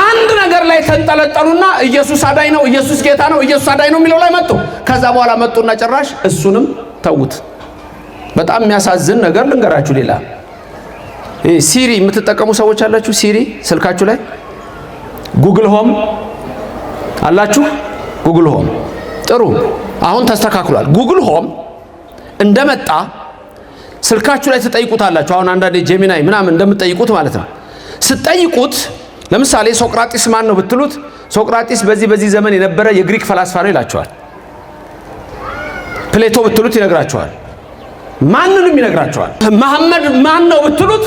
አንድ ነገር ላይ ተንጠለጠሉና ኢየሱስ አዳኝ ነው፣ ኢየሱስ ጌታ ነው፣ ኢየሱስ አዳኝ ነው የሚለው ላይ መጡ። ከዛ በኋላ መጡና ጭራሽ እሱንም ተዉት። በጣም የሚያሳዝን ነገር ልንገራችሁ። ሌላ ሲሪ የምትጠቀሙ ሰዎች አላችሁ? ሲሪ ስልካችሁ ላይ ጉግል ሆም አላችሁ? ጉግል ሆም ጥሩ፣ አሁን ተስተካክሏል። ጉግል ሆም እንደመጣ ስልካችሁ ላይ ትጠይቁታላችሁ። አሁን አንዳንዴ ጄሚናይ ምናምን እንደምትጠይቁት ማለት ነው። ስትጠይቁት ለምሳሌ ሶቅራጢስ ማን ነው ብትሉት፣ ሶቅራጢስ በዚህ ዘመን የነበረ የግሪክ ፈላስፋ ነው ይላችኋል። ፕሌቶ ብትሉት ይነግራችኋል። ማንንም ይነግራችኋል። መሐመድ ማን ነው ብትሉት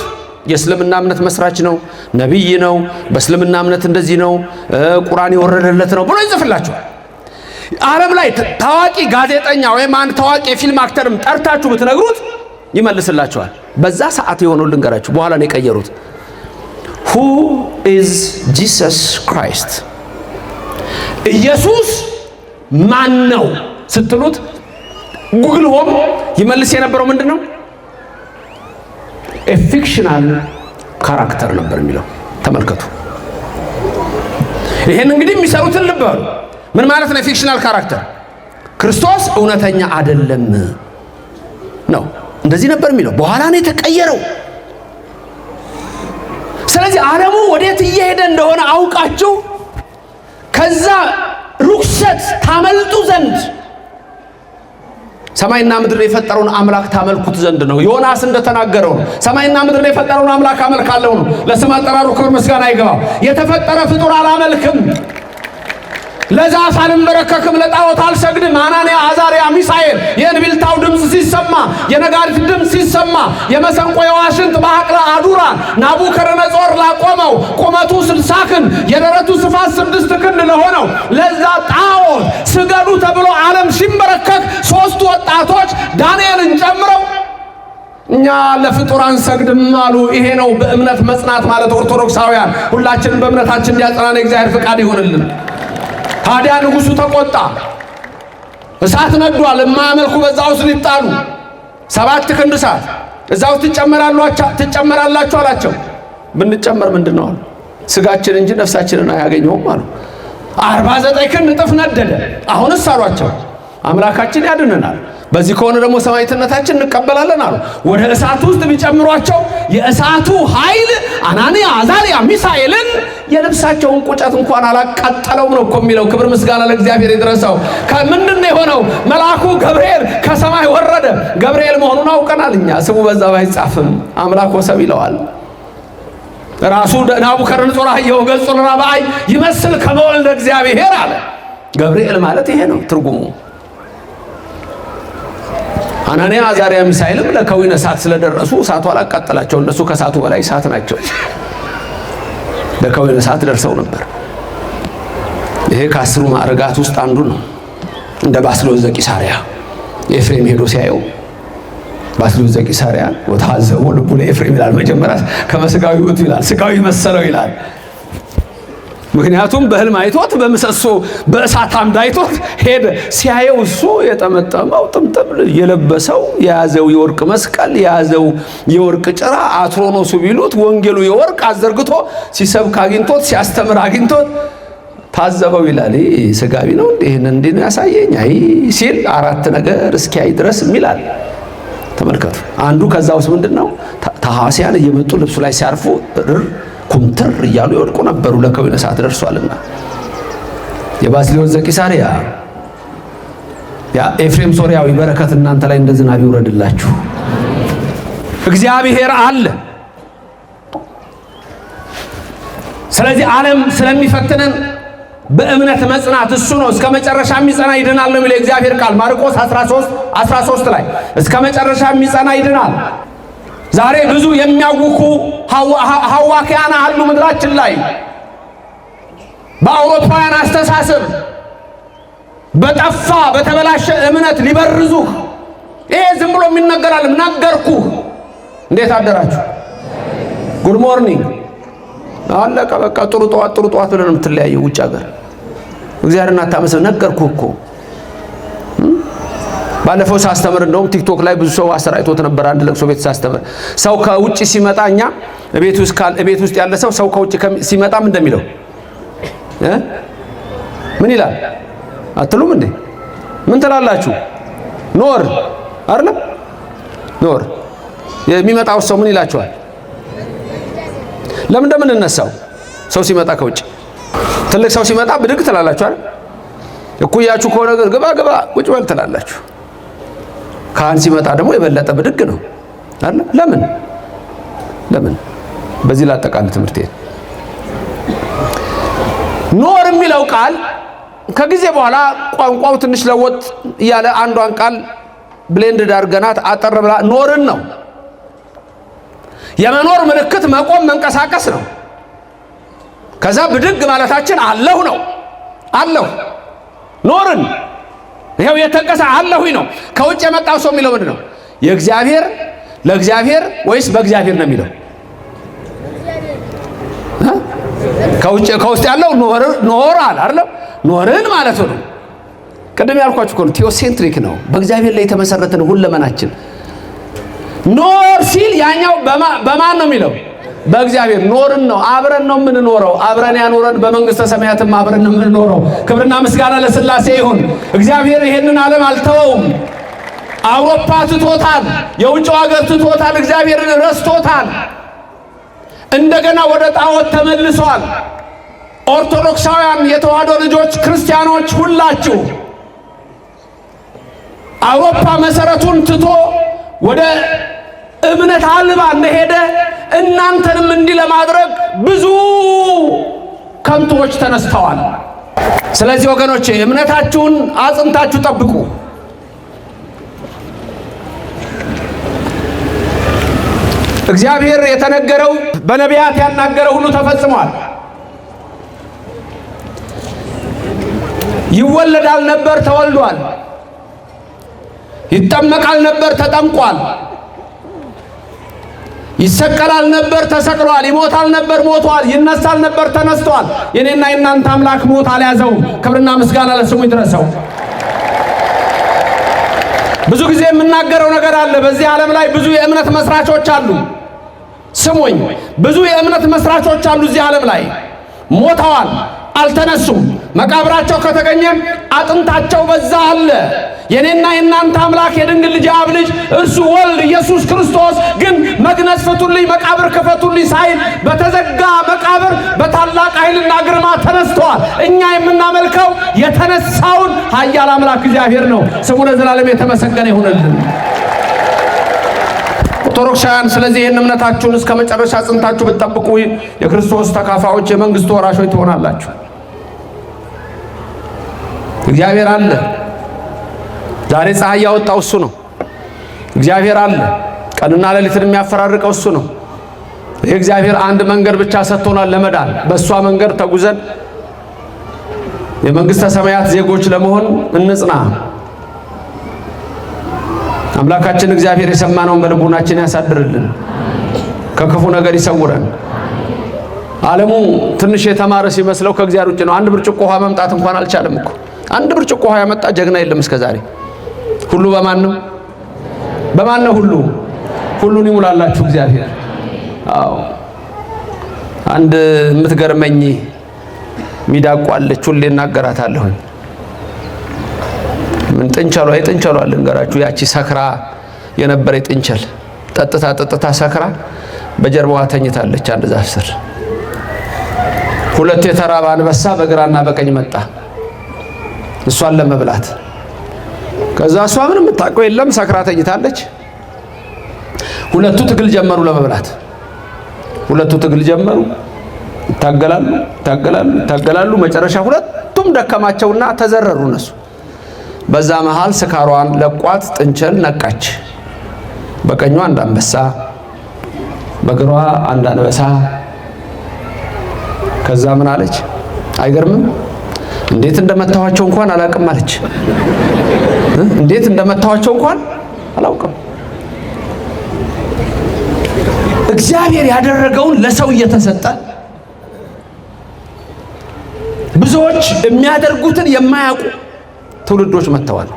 የእስልምና እምነት መስራች ነው፣ ነብይ ነው፣ በእስልምና እምነት እንደዚህ ነው፣ ቁርአን የወረደለት ነው ብሎ ይጽፍላችኋል። ዓለም ላይ ታዋቂ ጋዜጠኛ ወይም አንድ ታዋቂ የፊልም አክተርም ጠርታችሁ ብትነግሩት ይመልስላችኋል። በዛ ሰዓት የሆነው ልንገራችሁ፣ በኋላ ነው የቀየሩት። Who is Jesus Christ? ኢየሱስ ማን ነው ስትሉት ጉግል ሆም ይመልስ የነበረው ምንድነው? a fictional character ነበር የሚለው። ተመልከቱ። ይሄን እንግዲህ የሚሰሩትን ልብ በሉ። ምን ማለት ነው ፊክሽናል ካራክተር? ክርስቶስ እውነተኛ አይደለም ነው። እንደዚህ ነበር የሚለው። በኋላ ነው የተቀየረው። ስለዚህ ዓለሙ ወዴት እየሄደ እንደሆነ አውቃችሁ ከዛ ርኩሰት ታመልጡ ዘንድ ሰማይና ምድር የፈጠረውን አምላክ ታመልኩት ዘንድ ነው። ዮናስ እንደተናገረው ነው። ሰማይና ምድር የፈጠረውን አምላክ አመልካለሁ ነው። ለስም አጠራሩ ክብር ምስጋና ይገባው። የተፈጠረ ፍጡር አላመልክም፣ ለዛፍ አልመረከክም፣ ለጣዖት አልሰግድም። አናንያ፣ አዛርያ፣ ሚሳኤል የእንቢልታው ድምፅ ሲሰማ፣ የነጋሪት ድምፅ ሲሰማ፣ የመሰንቆ የዋሽንት ማዕቅለ አዱራን ናቡከደነጾር ላቆመው ቁመቱ 60 ክንድ የደረቱ ስፋት 6 ክንድ ለሆነው ለዛ ጣዖት ስገዱ ተብሎ ዓለም ሲመረከክ ሶስቱ ወጣቶች ዳንኤልን ጨምረው እኛ ለፍጡር አንሰግድም አሉ። ይሄ ነው በእምነት መጽናት ማለት። ኦርቶዶክሳውያን ሁላችንም በእምነታችን እንዲያጸናን የእግዚአብሔር ፍቃድ ይሁንልን። ታዲያ ንጉሱ ተቆጣ። እሳት ነዷል። የማያመልኩ በዛ ውስጥ ሊጣሉ 7 ክንድ እሳት እዛ ውስጥ ትጨመራላችሁ አላቸው። ብንጨመር ምንድነው አሉ? ስጋችን እንጂ ነፍሳችንን አያገኘውም አሉ። 49 ክንድ እጥፍ ነደደ። አሁንስ አሏቸው አምላካችን ያድነናል። በዚህ ከሆነ ደግሞ ሰማዕትነታችን እንቀበላለን አሉ። ወደ እሳት ውስጥ ቢጨምሯቸው የእሳቱ ኃይል አናንያ፣ አዛርያ፣ ሚሳኤልን የልብሳቸውን ቁጨት እንኳን አላቃጠለውም ነው እኮ የሚለው። ክብር ምስጋና ለእግዚአብሔር ይድረሰው። ከምንድን የሆነው? መልአኩ ገብርኤል ከሰማይ ወረደ። ገብርኤል መሆኑን አውቀናል እኛ። ስሙ በዛ ባይጻፍም አምላክ ወሰብ ይለዋል። ራሱ ናቡከደነፆር አየሁ ገጹ ለራብዓይ ይመስል ከመ ወልደ እግዚአብሔር አለ። ገብርኤል ማለት ይሄ ነው ትርጉሙ። አናንያ፣ አዛርያ፣ ሚሳኤልም ለከዊነ እሳት ስለደረሱ እሳቱ አላቃጠላቸው። እነሱ ከእሳቱ በላይ እሳት ናቸው። ለከዊነ እሳት ደርሰው ነበር። ይሄ ከ10 ማዕረጋት ውስጥ አንዱ ነው። እንደ ባስልዮስ ዘቂሳርያ ኤፍሬም ሄዶ ሲያየው ባስልዮስ ዘቂሳርያ ወታዘቦ ልቡ ለኤፍሬም ይላል። መጀመሪያ ከመስጋዊ ውእቱ ይላል፣ ስጋዊ መሰለው ይላል። ምክንያቱም በህልም አይቶት በመሰሶ በእሳት አምድ አይቶት ሄደ። ሲያየው እሱ የጠመጠመው ጥምጥም የለበሰው የያዘው የወርቅ መስቀል የያዘው የወርቅ ጭራ አትሮኖሱ ቢሉት ወንጌሉ የወርቅ አዘርግቶ ሲሰብክ አግኝቶት ሲያስተምር አግኝቶት ታዘበው ይላል። ስጋዊ ነው እንዴ ነው ያሳየኝ አይ ሲል 4 ነገር እስኪያይ ድረስ ይላል። ተመልከቱ። አንዱ ከዛ ውስጥ ምንድነው? ተሐዋስያን እየመጡ ልብሱ ላይ ሲያርፉ ኩምትር እያሉ ይወድቁ ነበሩ። ለከዊነ እሳት ደርሷልና የባስልዮስ ዘቂሳርያ ያ ኤፍሬም ሶርያዊ በረከት እናንተ ላይ እንደ ዝናብ ይውረድላችሁ። እግዚአብሔር አለ። ስለዚህ ዓለም ስለሚፈትነን በእምነት መጽናት እሱ ነው። እስከ መጨረሻ የሚጸና ይድናል ነው የሚለው እግዚአብሔር ቃል ማርቆስ 13 ላይ እስከ መጨረሻ የሚጸና ይድናል። ዛሬ ብዙ የሚያውኩ ሐዋክያን አሉ ምድራችን ላይ በአውሮፓውያን አስተሳሰብ በጠፋ በተበላሸ እምነት ሊበርዙህ። ይሄ ዝም ብሎ የሚነገራል። ነገርኩህ። እንዴት አደራችሁ? ጉድ ሞርኒንግ አለቀ በቃ። ጥሩ ጠዋት ብለን የምትለያየው ውጭ ሀገር እግዚአብሔርን አታመስል። ነገርኩህ እኮ ባለፈው ሳስተምር እንደውም ቲክቶክ ላይ ብዙ ሰው አሰራጭቶት ነበር። አንድ ለቅሶ ቤት ሳስተምር ሰው ከውጭ ሲመጣ እኛ ቤት ውስጥ ያለ ሰው ከውጭ ሲመጣ ምን እንደሚለው ምን ይላል አትሉም እንዴ? ምን ትላላችሁ? ኖር አይደለም? ኖር የሚመጣው ሰው ምን ይላችኋል? ለምን እንደምንነሳው ሰው ሲመጣ ከውጭ ትልቅ ሰው ሲመጣ ብድግ ትላላችሁ አይደል? እኩያችሁ ከሆነ ግባ ቁጭ በል ትላላችሁ። ካህን ሲመጣ ደግሞ የበለጠ ብድግ ነው አይደል? ለምን? በዚህ ላጠቃል ትምህርቴ ኖር የሚለው ቃል ከጊዜ በኋላ ቋንቋው ትንሽ ለወጥ እያለ አንዷን ቃል ብሌንድ ዳርገናት አጠር ብላ ኖርን ነው። የመኖር ምልክት መቆም መንቀሳቀስ ነው። ከዛ ብድግ ማለታችን አለሁ ነው። አለሁ ኖርን ይሄው የተንቀሳ አለሁ ነው። ከውጭ የመጣው ሰው የሚለው ምንድነው? የእግዚአብሔር ለእግዚአብሔር ወይስ በእግዚአብሔር ነው የሚለው? ከውስጥ ያለው ኖር አለ አይደል? ኖርን ማለት ነው። ቅድም ያልኳችሁ እኮ ነው። ቴዎሴንትሪክ ነው። በእግዚአብሔር ላይ የተመሰረተ ነው ሁለመናችን። ኖር ሲል ያኛው በማን ነው የሚለው? በእግዚአብሔር ኖርን ነው። አብረን ነው የምንኖረው። አብረን ያኖረን በመንግስተ ሰማያትም አብረን ነው የምንኖረው። ክብርና ምስጋና ለሥላሴ ይሁን። እግዚአብሔር ይሄንን ዓለም አልተወውም። አውሮፓ ትቶታል። የውጭው ሀገር ትቶታል። እግዚአብሔርን ረስቶታል። እንደገና ወደ ጣዖት ተመልሷል። ኦርቶዶክሳውያን የተዋህዶ ልጆች ክርስቲያኖች ሁላችሁ አውሮፓ መሰረቱን ትቶ ወደ እምነት አልባ እንደሄደ እናንተንም እንዲህ ለማድረግ ብዙ ከንቶች ተነስተዋል። ስለዚህ ወገኖቼ እምነታችሁን አጽንታችሁ ጠብቁ። እግዚአብሔር የተነገረው በነቢያት ያናገረው ሁሉ ተፈጽሟል። ይወለዳል ነበር ተወልዷል። ይጠመቃል ነበር ተጠምቋል። ይሰቀላል ነበር ተሰቅሏል። ይሞታል ነበር ሞቷል። ይነሳል ነበር ተነስቷል። የኔና የናንተ አምላክ ሞት አልያዘውም። ክብርና ምስጋና ለስሙ ይድረሰው። ብዙ ጊዜ የምናገረው ነገር አለ። በዚህ ዓለም ላይ ብዙ የእምነት መስራቾች አሉ። ስሙኝ፣ ብዙ የእምነት መስራቾች አሉ እዚህ ዓለም ላይ ሞተዋል፣ አልተነሱም። መቃብራቸው ከተገኘም አጥንታቸው በዛ አለ። የኔና የናንተ አምላክ የድንግል ልጅ አብ ልጅ እርሱ ወልድ ኢየሱስ ክርስቶስ ግን መግነዝ ፍቱልኝ፣ መቃብር ክፈቱልኝ ሳይል በተዘጋ መቃብር በታላቅ ኃይልና ግርማ ተነስቷል። እኛ የምናመልከው የተነሳውን ኃያል አምላክ እግዚአብሔር ነው። ስሙ ለዘላለም የተመሰገነ ይሁንልን። ኦርቶዶክሳውያን ስለዚህ ይህን እምነታችሁን እስከ መጨረሻ ጽንታችሁ ብትጠብቁ የክርስቶስ ተካፋዮች የመንግስቱ ወራሾች ትሆናላችሁ። እግዚአብሔር አለ። ዛሬ ፀሐይ ያወጣው እሱ ነው። እግዚአብሔር አለ። ቀንና ሌሊትን የሚያፈራርቀው እሱ ነው። የእግዚአብሔር አንድ መንገድ ብቻ ሰጥቶናል ለመዳን። በእሷ መንገድ ተጉዘን የመንግስተ ሰማያት ዜጎች ለመሆን እንጽና። አምላካችን እግዚአብሔር የሰማነውን በልቡናችን ያሳድርልን፣ ከክፉ ነገር ይሰውረን። ዓለሙ ትንሽ የተማረ ሲመስለው ከእግዚአብሔር ውጭ ነው። አንድ ብርጭቆ ውሃ መምጣት እንኳን አልቻለም እኮ። አንድ ብርጭቆ ውሃ ያመጣ ጀግና የለም እስከዛሬ። ሁሉ በማን ነው? በማን ነው? ሁሉን ይሙላላችሁ እግዚአብሔር። አዎ አንድ የምትገርመኝ ሚዳቋ አለች፣ ሁሌ እናገራታለሁ። ምን ጥንቸሏ የጥንቸሏ ልንገራችሁ። ያቺ ሰክራ የነበረ ጥንቸል ጠጥታ ሰክራ በጀርባዋ ተኝታለች አንድ ዛፍ ስር። ሁለት የተራበ አንበሳ በግራና በቀኝ መጣ እሷን ለመብላት። ከዛ እሷ ምንም የምታውቀው የለም፣ ሰክራ ተኝታለች። ሁለቱ ትግል ጀመሩ ለመብላት። ሁለቱ ትግል ጀመሩ፣ ይታገላሉ። መጨረሻ ሁለቱም ደከማቸውና ተዘረሩ እነሱ። በዛ መሃል ስካሯን ለቋት ጥንቸል ነቃች። በቀኟ አንድ አንበሳ፣ በግሯ አንድ አንበሳ። ከዛ ምን አለች? አይገርምም? እንዴት እንደመታዋቸው እንኳን አላውቅም አለች። እንዴት እንደመታዋቸው እንኳን አላውቅም። እግዚአብሔር ያደረገውን ለሰው እየተሰጠ ብዙዎች የሚያደርጉትን የማያውቁ ትውልዶች መጥተዋል።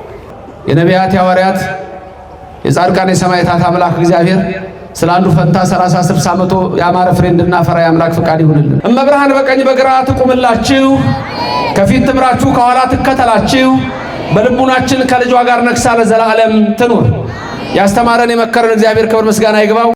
የነቢያት የሐዋርያት የጻድቃን የሰማዕታት አምላክ እግዚአብሔር ስለ አንዱ ፈንታ 30 60 መቶ ያማረ ፍሬ እንድናፈራ የአምላክ ፈቃድ ይሁንልን። እመብርሃን በቀኝ በግራ ትቁምላችሁ፣ ከፊት ትምራችሁ፣ ከኋላ ትከተላችሁ። በልቡናችን ከልጇ ጋር ነግሳ ለዘላለም ትኑር። ያስተማረን የመከረን እግዚአብሔር ክብር ምስጋና ይግባው።